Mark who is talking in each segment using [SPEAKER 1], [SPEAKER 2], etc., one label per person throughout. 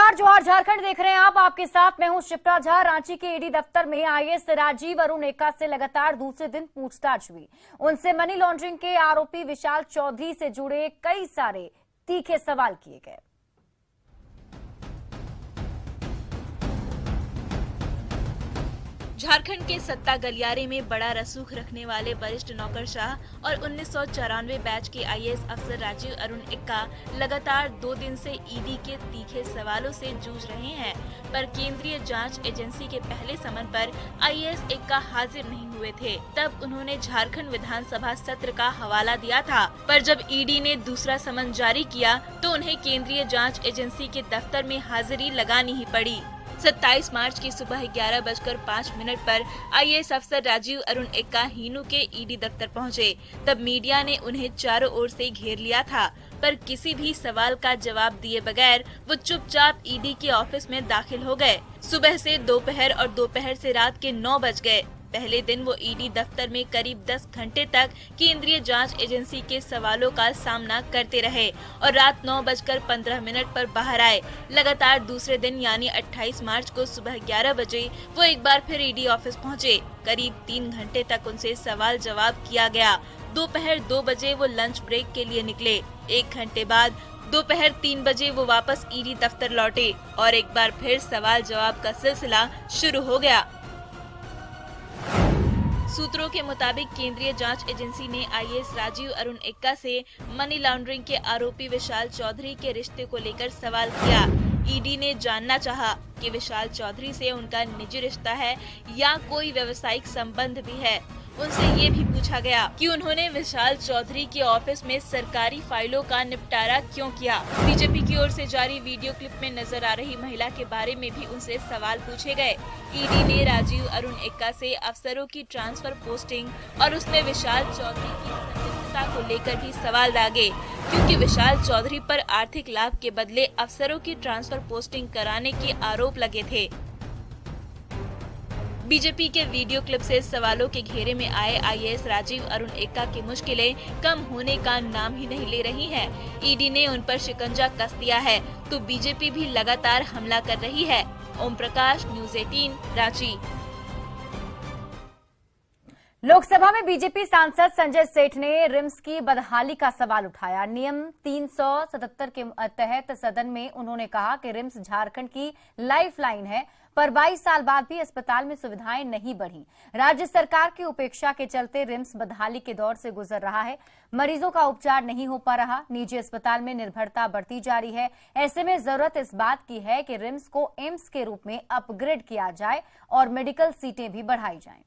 [SPEAKER 1] नमस्कार, जोहार झारखंड देख रहे हैं आप। आपके साथ मैं हूं शिप्रा झा। रांची के ईडी दफ्तर में आईएएस राजीव अरुण एक्का से लगातार दूसरे दिन पूछताछ हुई। उनसे मनी लॉन्ड्रिंग के आरोपी विशाल चौधरी से जुड़े कई सारे तीखे सवाल किए गए।
[SPEAKER 2] झारखंड के सत्ता गलियारे में बड़ा रसूख रखने वाले वरिष्ठ नौकरशाह और 1994 बैच के आईएएस अफसर राजीव अरुण एक्का लगातार 2 दिन से ईडी के तीखे सवालों से जूझ रहे हैं। पर केंद्रीय जांच एजेंसी के पहले समन पर आईएएस एक्का हाजिर नहीं हुए थे। तब उन्होंने झारखंड विधानसभा सत्र का हवाला दिया था। पर जब ईडी ने दूसरा समन जारी किया तो उन्हें केंद्रीय जाँच एजेंसी के दफ्तर में हाजिरी लगानी ही पड़ी। 27 मार्च की सुबह 11:05 पर आईएएस अफसर राजीव अरुण एक्का हीनू के ईडी दफ्तर पहुंचे। तब मीडिया ने उन्हें चारों ओर से घेर लिया था, पर किसी भी सवाल का जवाब दिए बगैर वो चुपचाप ईडी के ऑफिस में दाखिल हो गए। सुबह से दोपहर और दोपहर से रात के 9 बज गए। पहले दिन वो ईडी दफ्तर में करीब 10 घंटे तक केंद्रीय जांच एजेंसी के सवालों का सामना करते रहे और रात 9:15 पर बाहर आए। लगातार दूसरे दिन यानी 28 मार्च को सुबह 11 बजे वो एक बार फिर ईडी ऑफिस पहुंचे। करीब 3 घंटे तक उनसे सवाल जवाब किया गया। दोपहर 2 बजे वो लंच ब्रेक के लिए निकले। 1 घंटे बाद दोपहर 3 बजे वो वापस ईडी दफ्तर लौटे और एक बार फिर सवाल जवाब का सिलसिला शुरू हो गया। सूत्रों के मुताबिक केंद्रीय जांच एजेंसी ने आईएएस राजीव अरुण एक्का से मनी लॉन्ड्रिंग के आरोपी विशाल चौधरी के रिश्ते को लेकर सवाल किया। ईडी ने जानना चाहा कि विशाल चौधरी से उनका निजी रिश्ता है या कोई व्यावसायिक संबंध भी है। उनसे ये भी पूछा गया कि उन्होंने विशाल चौधरी के ऑफिस में सरकारी फाइलों का निपटारा क्यों किया। बीजेपी की ओर से जारी वीडियो क्लिप में नजर आ रही महिला के बारे में भी उनसे सवाल पूछे गए। ईडी ने राजीव अरुण एक्का से अफसरों की ट्रांसफर पोस्टिंग और उसमें विशाल चौधरी की संलिप्तता को लेकर भी सवाल दागे, क्योंकि विशाल चौधरी पर आर्थिक लाभ के बदले अफसरों की ट्रांसफर पोस्टिंग कराने के आरोप लगे थे। बीजेपी के वीडियो क्लिप से सवालों के घेरे में आए आईएएस राजीव अरुण एक्का की मुश्किलें कम होने का नाम ही नहीं ले रही हैं। ईडी ने उन पर शिकंजा कस दिया है तो बीजेपी भी लगातार हमला कर रही है। ओम प्रकाश, न्यूज़ 18, रांची।
[SPEAKER 1] लोकसभा में बीजेपी सांसद संजय सेठ ने रिम्स की बदहाली का सवाल उठाया। नियम 377 के तहत सदन में उन्होंने कहा कि रिम्स झारखंड की लाइफलाइन है, पर 22 साल बाद भी अस्पताल में सुविधाएं नहीं बढ़ी। राज्य सरकार की उपेक्षा के चलते रिम्स बदहाली के दौर से गुजर रहा है। मरीजों का उपचार नहीं हो पा रहा। निजी अस्पताल में निर्भरता बढ़ती जा रही है। ऐसे में जरूरत इस बात की है कि रिम्स को एम्स के रूप में अपग्रेड किया जाए और मेडिकल सीटें भी बढ़ाई जाएं।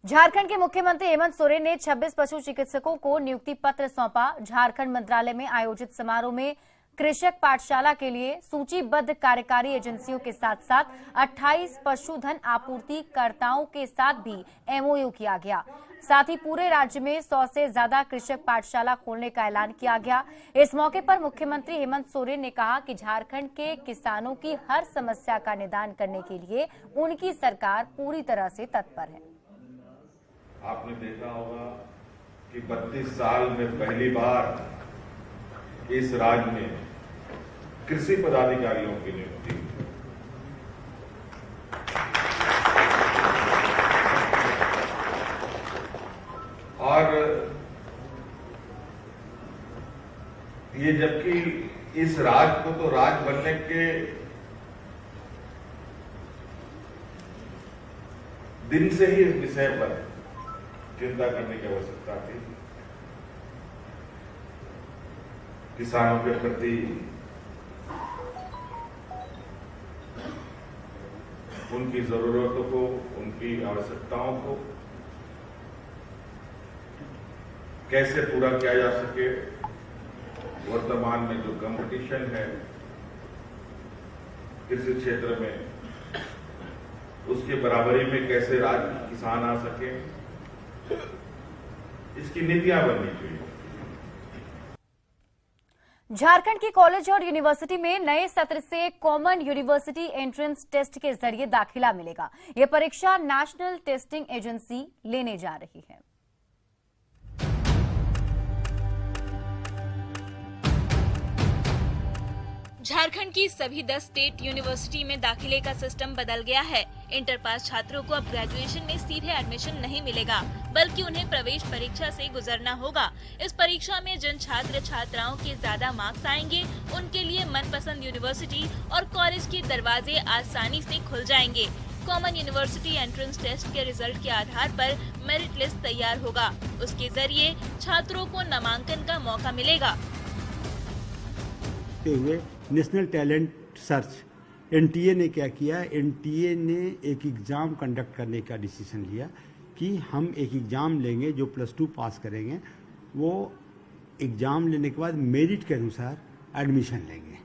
[SPEAKER 1] झारखंड के मुख्यमंत्री हेमंत सोरेन ने 26 पशु चिकित्सकों को नियुक्ति पत्र सौंपा। झारखंड मंत्रालय में आयोजित समारोह में कृषक पाठशाला के लिए सूचीबद्ध कार्यकारी एजेंसियों के साथ साथ 28 पशुधन आपूर्तिकर्ताओं के साथ भी एमओयू किया गया। साथ ही पूरे राज्य में 100 से ज्यादा कृषक पाठशाला खोलने का ऐलान किया गया। इस मौके पर मुख्यमंत्री हेमंत सोरेन ने कहा कि झारखंड के किसानों की हर समस्या का निदान करने के लिए उनकी सरकार पूरी तरह से तत्पर है।
[SPEAKER 3] आपने देखा होगा कि 32 साल में पहली बार इस राज्य में कृषि पदाधिकारियों की नियुक्ति और ये जबकि इस राज्य को तो राज्य बनने के दिन से ही इस विषय पर चिंता करने की आवश्यकता थी। किसानों के प्रति उनकी जरूरतों को, उनकी आवश्यकताओं को कैसे पूरा किया जा सके, वर्तमान में जो कंपटीशन है कृषि क्षेत्र में, उसके बराबरी में कैसे राज्य के किसान आ सके, इसकी नीतियां बननी चाहिए।
[SPEAKER 1] झारखंड की कॉलेज और यूनिवर्सिटी में नए सत्र से कॉमन यूनिवर्सिटी एंट्रेंस टेस्ट के जरिए दाखिला मिलेगा। यह परीक्षा नेशनल टेस्टिंग एजेंसी लेने जा रही है।
[SPEAKER 2] झारखंड की सभी 10 स्टेट यूनिवर्सिटी में दाखिले का सिस्टम बदल गया है। इंटर पास छात्रों को अब ग्रेजुएशन में सीधे एडमिशन नहीं मिलेगा, बल्कि उन्हें प्रवेश परीक्षा से गुजरना होगा। इस परीक्षा में जिन छात्र छात्राओं के ज्यादा मार्क्स आएंगे, उनके लिए मनपसंद यूनिवर्सिटी और कॉलेज के दरवाजे आसानी से खुल जाएंगे। कॉमन यूनिवर्सिटी एंट्रेंस टेस्ट के रिजल्ट के आधार पर मेरिट लिस्ट तैयार होगा। उसके जरिए छात्रों को नामांकन का मौका मिलेगा।
[SPEAKER 4] हुए नेशनल टैलेंट सर्च एनटीए ने क्या किया, एनटीए ने एक एग्ज़ाम कंडक्ट करने का डिसीजन लिया कि हम एक एग्ज़ाम लेंगे, जो +2 पास करेंगे वो एग्ज़ाम लेने के बाद मेरिट के अनुसार एडमिशन लेंगे।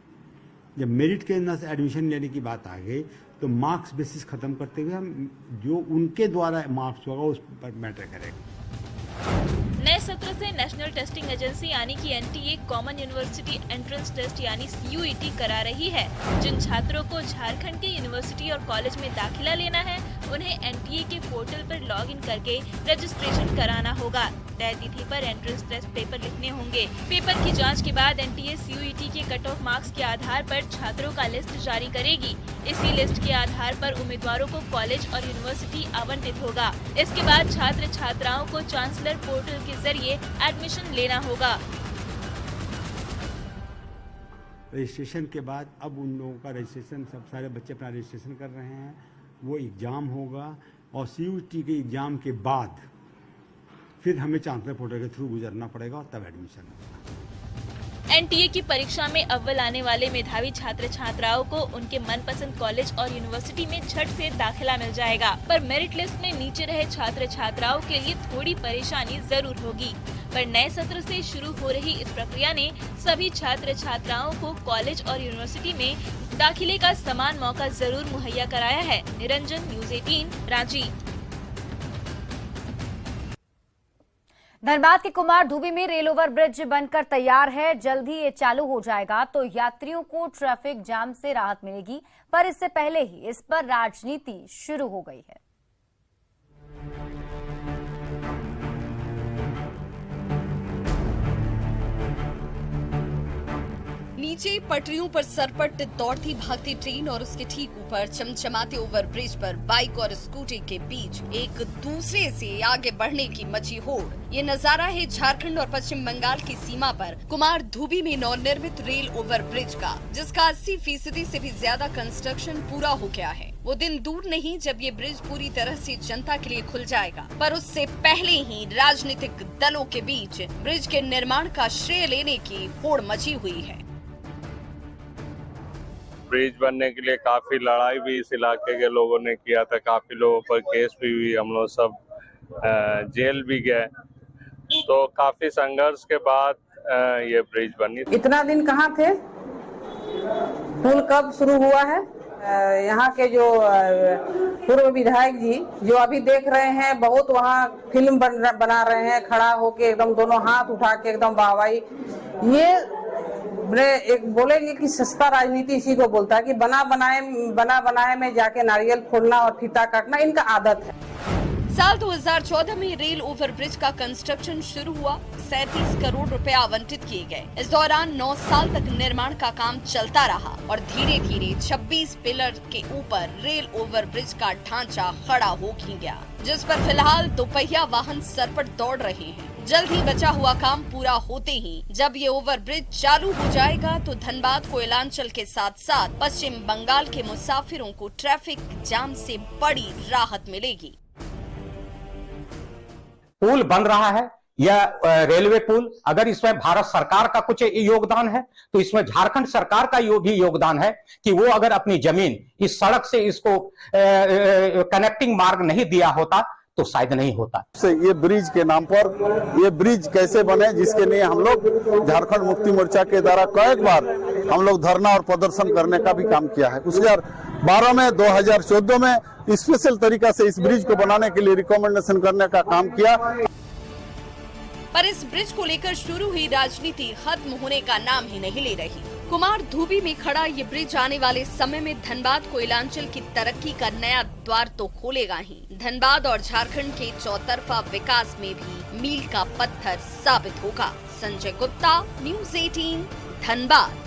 [SPEAKER 4] जब मेरिट के अनुसार एडमिशन लेने की बात आ गई तो मार्क्स बेसिस ख़त्म करते हुए हम जो उनके द्वारा मार्क्स होगा उस पर मैटर करेगा।
[SPEAKER 2] नए सत्र से नेशनल टेस्टिंग एजेंसी यानी कि NTA common university entrance test यानी सीयूईटी करा रही है। जिन छात्रों को झारखंड के यूनिवर्सिटी और कॉलेज में दाखिला लेना है, उन्हें एनटीए के पोर्टल पर लॉगिन करके रजिस्ट्रेशन कराना होगा। तय तिथि पर एंट्रेंस टेस्ट पेपर लिखने होंगे। पेपर की जांच के बाद एनटीए सीयूईटी के कट ऑफ मार्क्स के आधार पर छात्रों का लिस्ट जारी करेगी। इसी लिस्ट के आधार पर उम्मीदवारों को कॉलेज और यूनिवर्सिटी आवंटित होगा। इसके बाद छात्र छात्राओं को चांसलर पोर्टल के जरिए एडमिशन लेना होगा।
[SPEAKER 4] रजिस्ट्रेशन के बाद अब उन लोगों का रजिस्ट्रेशन, सब सारे बच्चे अपना रजिस्ट्रेशन कर रहे हैं, वो एग्ज़ाम होगा और सीयूईटी के एग्ज़ाम के बाद फिर हमें चांसलर पोर्टल के थ्रू गुजरना पड़ेगा और तब एडमिशन होगा।
[SPEAKER 2] एनटीए की परीक्षा में अव्वल आने वाले मेधावी छात्र छात्राओं को उनके मनपसंद कॉलेज और यूनिवर्सिटी में झट से दाखिला मिल जाएगा, पर मेरिट लिस्ट में नीचे रहे छात्र छात्राओं के लिए थोड़ी परेशानी जरूर होगी। पर नए सत्र से शुरू हो रही इस प्रक्रिया ने सभी छात्र छात्राओं को कॉलेज और यूनिवर्सिटी में दाखिले का समान मौका जरूर मुहैया कराया है। निरंजन, न्यूज़ 18, रांची।
[SPEAKER 1] धनबाद के कुमार धुबी में रेल ओवर ब्रिज बनकर तैयार है। जल्द ही ये चालू हो जाएगा तो यात्रियों को ट्रैफिक जाम से राहत मिलेगी, पर इससे पहले ही इस पर राजनीति शुरू हो गई है।
[SPEAKER 5] नीचे पटरियों पर सरपट दौड़ती भागती ट्रेन और उसके ठीक ऊपर चमचमाते ओवर ब्रिज पर बाइक और स्कूटी के बीच एक दूसरे से आगे बढ़ने की मची होड़। ये नजारा है झारखंड और पश्चिम बंगाल की सीमा पर कुमार धुबी में नवनिर्मित रेल ओवर ब्रिज का, जिसका 80% से भी ज्यादा कंस्ट्रक्शन पूरा हो गया है। वो दिन दूर नहीं जब ये ब्रिज पूरी तरह से जनता के लिए खुल जाएगा, पर उससे पहले ही राजनीतिक दलों के बीच ब्रिज के निर्माण का श्रेय लेने की होड़ मची हुई है।
[SPEAKER 6] ब्रिज बनने के लिए काफी लड़ाई भी इस इलाके के लोगों ने किया था, काफी लोगों पर केस भी हुई, हम लोग सब जेल भी गए, तो काफी संघर्ष के बाद ये ब्रिज बनी।
[SPEAKER 7] इतना दिन कहाँ थे? पुल कब शुरू हुआ है? यहाँ के जो पूर्व विधायक जी जो अभी देख रहे हैं, बहुत वहाँ फिल्म बना रहे हैं, खड़ा होके एकदम दोनों हाथ उठा के एकदम वाहवाही। ये एक बोलेंगे कि सस्ता राजनीति इसी को बोलता है कि बना बनाए में जाके नारियल फोड़ना और फीता काटना इनका आदत है।
[SPEAKER 5] साल 2014 में रेल ओवर ब्रिज का कंस्ट्रक्शन शुरू हुआ। 37 करोड़ रुपए आवंटित किए गए। इस दौरान 9 साल तक निर्माण का काम चलता रहा और धीरे धीरे 26 पिलर के ऊपर रेल ओवर ब्रिज का ढांचा खड़ा हो गया, जिस पर फिलहाल दोपहिया वाहन सरपट दौड़ रहे हैं। जल्द ही बचा हुआ काम पूरा होते ही जब ये ओवर ब्रिज चालू हो जाएगा तो धनबाद कोयलांचल के साथ साथ पश्चिम बंगाल के मुसाफिरों को ट्रैफिक जाम से बड़ी राहत मिलेगी।
[SPEAKER 8] पुल बन रहा है, यह रेलवे पुल, अगर इसमें भारत सरकार का कुछ योगदान है तो इसमें झारखंड सरकार का भी योगदान है कि वो अगर अपनी जमीन इस सड़क से इसको कनेक्टिंग मार्ग नहीं दिया होता तो शायद नहीं होता।
[SPEAKER 9] ये ब्रिज के नाम पर ये ब्रिज कैसे बने, जिसके लिए हम लोग झारखंड मुक्ति मोर्चा के द्वारा कई बार हम लोग धरना और प्रदर्शन करने का भी काम किया है। उसके बाद 12 में 2014 में स्पेशल तरीका से इस ब्रिज को बनाने के लिए रिकमेंडेशन करने का काम किया।
[SPEAKER 5] पर इस ब्रिज को लेकर शुरू हुई राजनीति खत्म होने का नाम ही नहीं ले रही। कुमार धुबी में खड़ा ये ब्रिज आने वाले समय में धनबाद कोयलांचल की तरक्की का नया द्वार तो खोलेगा ही, धनबाद और झारखंड के चौतरफा विकास में भी मील का पत्थर साबित होगा। संजय गुप्ता, न्यूज़ 18, धनबाद।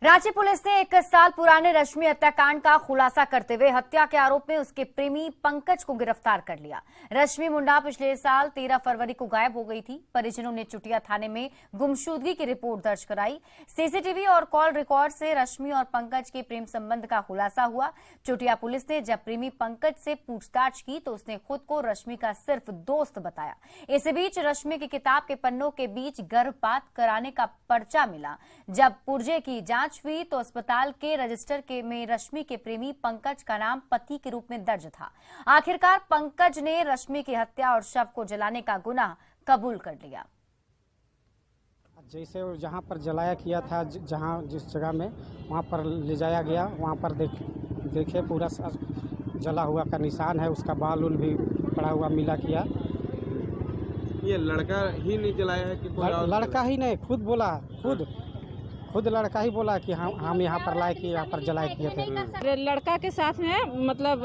[SPEAKER 1] रांची पुलिस ने 1 साल पुराने रश्मि हत्याकांड का खुलासा करते हुए हत्या के आरोप में उसके प्रेमी पंकज को गिरफ्तार कर लिया। रश्मि मुंडा पिछले साल 13 फरवरी को गायब हो गई थी। परिजनों ने चुटिया थाने में गुमशुदगी की रिपोर्ट दर्ज कराई। सीसीटीवी और कॉल रिकॉर्ड से रश्मि और पंकज के प्रेम संबंध का खुलासा हुआ। चुटिया पुलिस ने जब प्रेमी पंकज से पूछताछ की तो उसने खुद को रश्मि का सिर्फ दोस्त बताया। इसी बीच रश्मि की किताब के पन्नों के बीच गर्भपात कराने का पर्चा मिला। जब पुर्जे की जांच हुई तो अस्पताल के रजिस्टर में रश्मि के प्रेमी पंकज का नाम पति के रूप में दर्ज था। आखिरकार पंकज ने रश्मि की हत्या और शव को जलाने का गुनाह कबूल कर लिया।
[SPEAKER 10] जैसे जहां पर जलाया किया था, जहां जिस जगह में वहां पर ले जाया गया, वहां पर देखे पूरा जला हुआ का निशान है। उसका बाल उल भी पड़ा हुआ मिला किया।
[SPEAKER 11] ये लड़का ही नहीं जलाया है कि
[SPEAKER 10] लड़का ही नहीं, खुद बोला, खुद लड़का ही बोला कि हम यहाँ पर लाए कि यहाँ पर जलाए किए थे।
[SPEAKER 12] लड़का के साथ में मतलब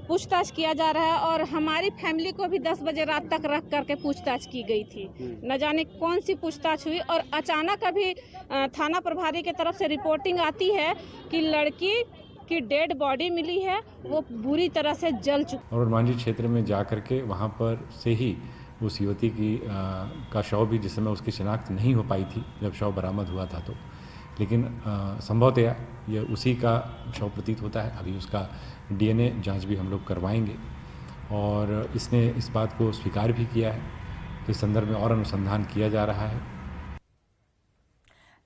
[SPEAKER 12] पूछताछ किया जा रहा है और हमारी फैमिली को भी 10 बजे रात तक रख करके पूछताछ की गई थी। न जाने कौन सी पूछताछ हुई और अचानक अभी थाना प्रभारी की तरफ से रिपोर्टिंग आती है कि लड़की की डेड बॉडी मिली है, वो बुरी तरह से जल चुकी।
[SPEAKER 13] और मांझी क्षेत्र में जा करके वहाँ पर से ही उस युवती का शव भी, जिस समय उसकी शिनाख्त नहीं हो पाई थी जब शव बरामद हुआ था, तो लेकिन संभवतया ये उसी का शव प्रतीत होता है। अभी उसका डीएनए जांच भी हम लोग करवाएंगे और इसने इस बात को स्वीकार भी किया है। तो इस संदर्भ में और अनुसंधान किया जा रहा है।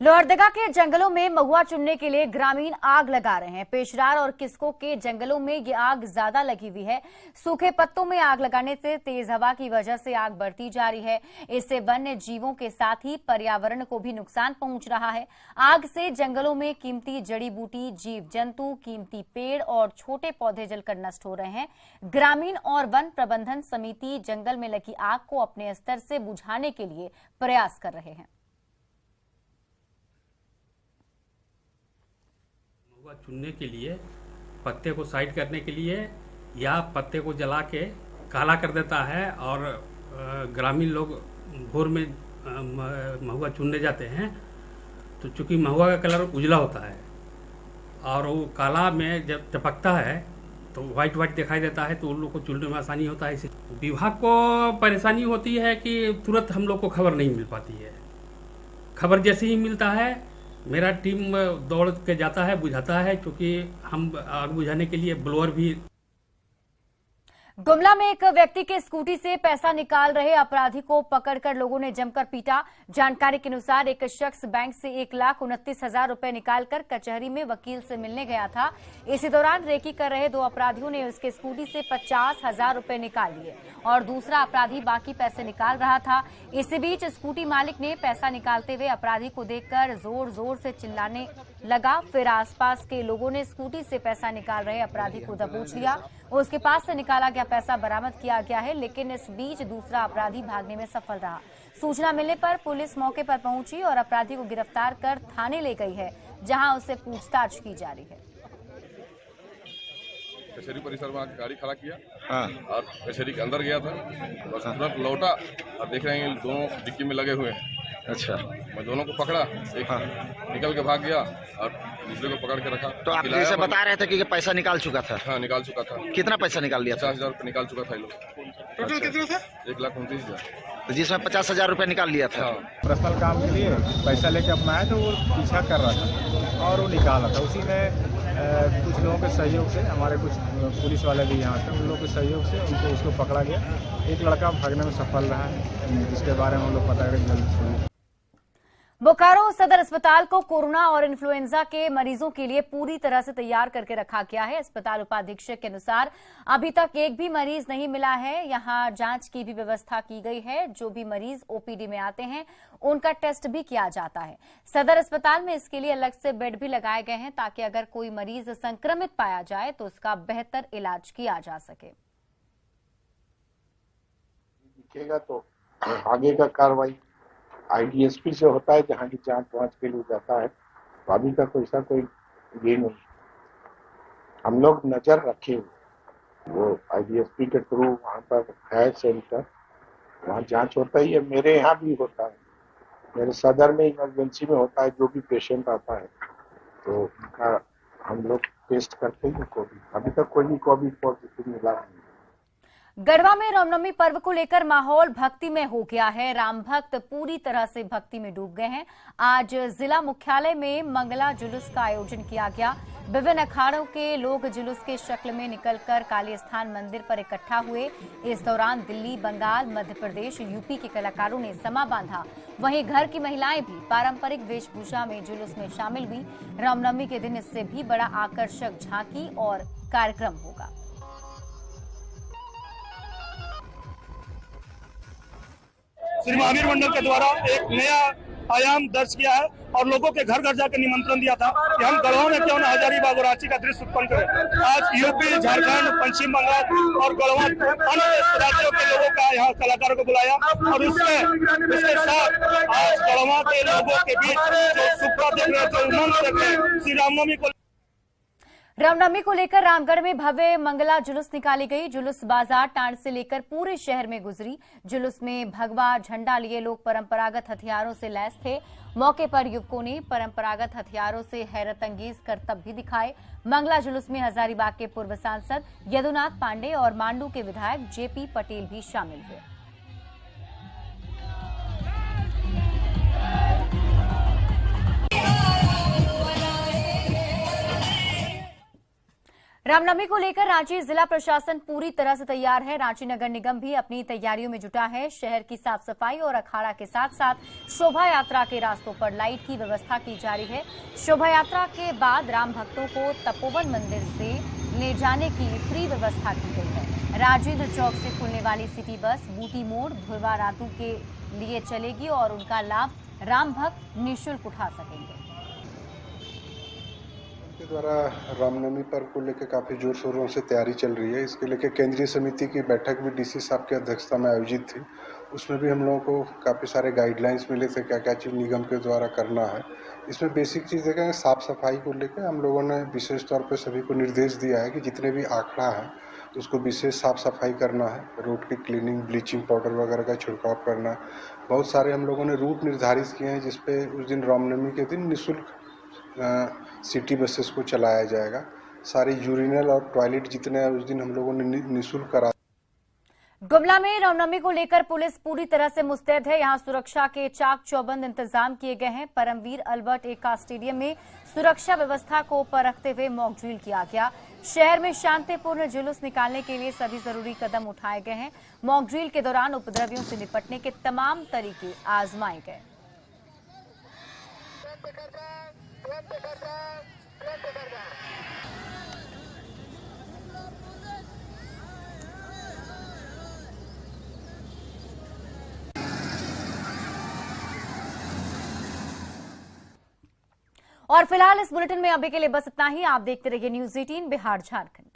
[SPEAKER 1] लोहरदगा के जंगलों में महुआ चुनने के लिए ग्रामीण आग लगा रहे हैं। पेशरार और किस्को के जंगलों में ये आग ज्यादा लगी हुई है। सूखे पत्तों में आग लगाने से तेज हवा की वजह से आग बढ़ती जा रही है। इससे वन्य जीवों के साथ ही पर्यावरण को भी नुकसान पहुंच रहा है। आग से जंगलों में कीमती जड़ी बूटी, जीव जंतु, कीमती पेड़ और छोटे पौधे जलकर नष्ट हो रहे हैं। ग्रामीण और वन प्रबंधन समिति जंगल में लगी आग को अपने स्तर से बुझाने के लिए प्रयास कर रहे हैं।
[SPEAKER 14] चुनने के लिए, पत्ते को साइड करने के लिए या पत्ते को जला के काला कर देता है और ग्रामीण लोग भोर में महुआ चुनने जाते हैं तो चूंकि महुआ का कलर उजला होता है और वो काला में जब टपकता है तो वाइट दिखाई देता है, तो उन लोग को चुनने में आसानी होता है। इसी विभाग को परेशानी होती है कि तुरंत हम लोग को खबर नहीं मिल पाती है। खबर जैसे ही मिलता है मेरा टीम दौड़ के जाता है, बुझाता है, क्योंकि हम आग बुझाने के लिए ब्लोअर भी।
[SPEAKER 1] गुमला में एक व्यक्ति के स्कूटी से पैसा निकाल रहे अपराधी को पकड़कर लोगों ने जमकर पीटा। जानकारी के अनुसार एक शख्स बैंक से 1,29,000 रुपए निकालकर कचहरी में वकील से मिलने गया था। इसी दौरान रेकी कर रहे 2 अपराधियों ने उसके स्कूटी से 50,000 रुपए निकाल लिए और दूसरा अपराधी बाकी पैसे निकाल रहा था। इसी बीच स्कूटी मालिक ने पैसा निकालते हुए अपराधी को देखकर जोर जोर से चिल्लाने लगा। फिर आसपास के लोगों ने स्कूटी से पैसा निकाल रहे अपराधी को दबोच लिया। उसके पास से निकाला गया पैसा बरामद किया गया है, लेकिन इस बीच दूसरा अपराधी भागने में सफल रहा। सूचना मिलने पर पुलिस मौके पर पहुंची और अपराधी को गिरफ्तार कर थाने ले गई है, जहां उससे पूछताछ की जा रही है।
[SPEAKER 15] कचहरी परिसर में गाड़ी खड़ा किया और कचहरी के अंदर गया था, बस तुरंत लौटा और देख रहे हैं दोनों डिक्की में लगे हुए हैं।
[SPEAKER 16] अच्छा,
[SPEAKER 15] मैं दोनों को पकड़ा, एक निकल के भाग गया और दूसरे को पकड़ के रखा।
[SPEAKER 16] तो आप जैसे बता रहे थे कि पैसा निकाल चुका था?
[SPEAKER 15] हाँ, निकाल चुका था।
[SPEAKER 16] कितना पैसा निकाल लिया?
[SPEAKER 15] 50,000 रुपये निकाल चुका था। लोग
[SPEAKER 16] टोटल कितना था?
[SPEAKER 15] 1,29,000,
[SPEAKER 16] तो जिसमें 50,000 रुपये निकाल लिया था।
[SPEAKER 17] पर्सनल काम के लिए पैसा लेके अपना आया तो वो पीछा कर रहा था और वो निकाला था। उसी में कुछ लोगों के सहयोग से, हमारे कुछ पुलिस वाले भी यहाँ थे, उन लोगों के सहयोग से उसको पकड़ा गया। एक लड़का भागने में सफल रहा है, जिसके बारे में हम लोग पता करें जल्द।
[SPEAKER 1] बोकारो सदर अस्पताल को कोरोना और इन्फ्लुएंजा के मरीजों के लिए पूरी तरह से तैयार करके रखा गया है। अस्पताल उपाधीक्षक के अनुसार अभी तक एक भी मरीज नहीं मिला है। यहां जांच की भी व्यवस्था की गई है। जो भी मरीज ओपीडी में आते हैं उनका टेस्ट भी किया जाता है। सदर अस्पताल में इसके लिए अलग से बेड भी लगाए गए हैं, ताकि अगर कोई मरीज संक्रमित पाया जाए तो उसका बेहतर इलाज किया जा सके।
[SPEAKER 18] दिखेगा तो आगे का कार्रवाई आईडीएसपी से होता है, जहाँ की जांच वाँच के लिए जाता है। तो अभी तक ऐसा कोई ये नहीं। हम लोग नजर रखे, वो आईडीएसपी के थ्रू वहाँ पर है सेंटर, वहाँ जांच होता ही है। मेरे यहाँ भी होता है, मेरे सदर में इमरजेंसी में होता है, जो भी पेशेंट आता है तो उनका हम लोग टेस्ट करते हैं कोविड। अभी तक कोई भी कोविड पॉजिटिव मिला नहीं।
[SPEAKER 1] गढ़वा में रामनवमी पर्व को लेकर माहौल भक्ति में हो गया है। राम भक्त पूरी तरह से भक्ति में डूब गए हैं। आज जिला मुख्यालय में मंगला जुलूस का आयोजन किया गया। विभिन्न अखाड़ों के लोग जुलूस के शक्ल में निकलकर काली स्थान मंदिर पर इकट्ठा हुए। इस दौरान दिल्ली, बंगाल, मध्य प्रदेश, यूपी के कलाकारों ने समा बांधा। वहीं घर की महिलाएं भी पारंपरिक वेशभूषा में जुलूस में शामिल हुई। रामनवमी के दिन इससे भी बड़ा आकर्षक झांकी और कार्यक्रम होगा।
[SPEAKER 19] श्री महावीर मंडल के द्वारा एक नया आयाम दर्ज किया है और लोगों के घर घर जाकर निमंत्रण दिया था कि हम गढ़वा में क्यों न हजारीबाग और रांची का दृश्य उत्पन्न करें। आज यूपी, झारखंड, पश्चिम बंगाल और गढ़वा अन्य राज्यों के लोगों का यहाँ कलाकारों को बुलाया और उसके साथ आज गढ़वा के लोगों के बीच जो सुखा देख रहे, जो उमंग देख रहे, श्री रामनवमी को
[SPEAKER 1] रामनवमी को लेकर रामगढ़ में भव्य मंगला जुलूस निकाली गई। जुलूस बाजार टांड से लेकर पूरे शहर में गुजरी। जुलूस में भगवा झंडा लिए लोग परंपरागत हथियारों से लैस थे। मौके पर युवकों ने परंपरागत हथियारों से हैरतअंगेज करतब भी दिखाए। मंगला जुलूस में हजारीबाग के पूर्व सांसद यदुनाथ पांडे और मांडू के विधायक जेपी पटेल भी शामिल हुए। रामनवमी को लेकर रांची जिला प्रशासन पूरी तरह से तैयार है। रांची नगर निगम भी अपनी तैयारियों में जुटा है। शहर की साफ सफाई और अखाड़ा के साथ साथ शोभा यात्रा के रास्तों पर लाइट की व्यवस्था की जा रही है। शोभा यात्रा के बाद राम भक्तों को तपोवन मंदिर से ले जाने की फ्री व्यवस्था की गई है। राजेंद्र चौक से खुलने वाली सिटी बस बूटी मोड़ भुरवा रातू के लिए चलेगी और उनका लाभ राम भक्त निःशुल्क उठा सकेंगे।
[SPEAKER 20] के द्वारा रामनवमी पर्व को लेकर काफ़ी जोर शोरों से तैयारी चल रही है। इसके लेकर केंद्रीय समिति की बैठक भी डीसी साहब की अध्यक्षता में आयोजित थी। उसमें भी हम लोगों को काफ़ी सारे गाइडलाइंस मिले थे, क्या क्या चीज़ निगम के द्वारा करना है। इसमें बेसिक चीज़ है साफ़ सफाई को लेकर हम लोगों ने विशेष तौर पर सभी को निर्देश दिया है कि जितने भी आखड़ा है तो उसको विशेष साफ़ सफाई करना है। रोड की क्लीनिंग, ब्लीचिंग पाउडर वगैरह का छिड़काव करना है। बहुत सारे हम लोगों ने रूट निर्धारित किए हैं जिसपे उस दिन रामनवमी के दिन निःशुल्क सिटी बसेस को चलाया जाएगा। सारे यूरिनल और टॉयलेट जितने हैं उस दिन हम लोगों ने निःशुल्क करा।
[SPEAKER 1] गुमला में रामनवमी को लेकर पुलिस पूरी तरह से मुस्तैद है। यहां सुरक्षा के चाक चौबंद इंतजाम किए गए हैं। परमवीर अल्बर्ट एक्का स्टेडियम में सुरक्षा व्यवस्था को परखते हुए मॉक ड्रिल किया गया। शहर में शांतिपूर्ण जुलूस निकालने के लिए सभी जरूरी कदम उठाए गए हैं। मॉक ड्रिल के दौरान उपद्रवियों से निपटने के तमाम तरीके आजमाए गए। और फिलहाल इस बुलेटिन में अभी के लिए बस इतना ही। आप देखते रहिए न्यूज़ 18 बिहार झारखंड।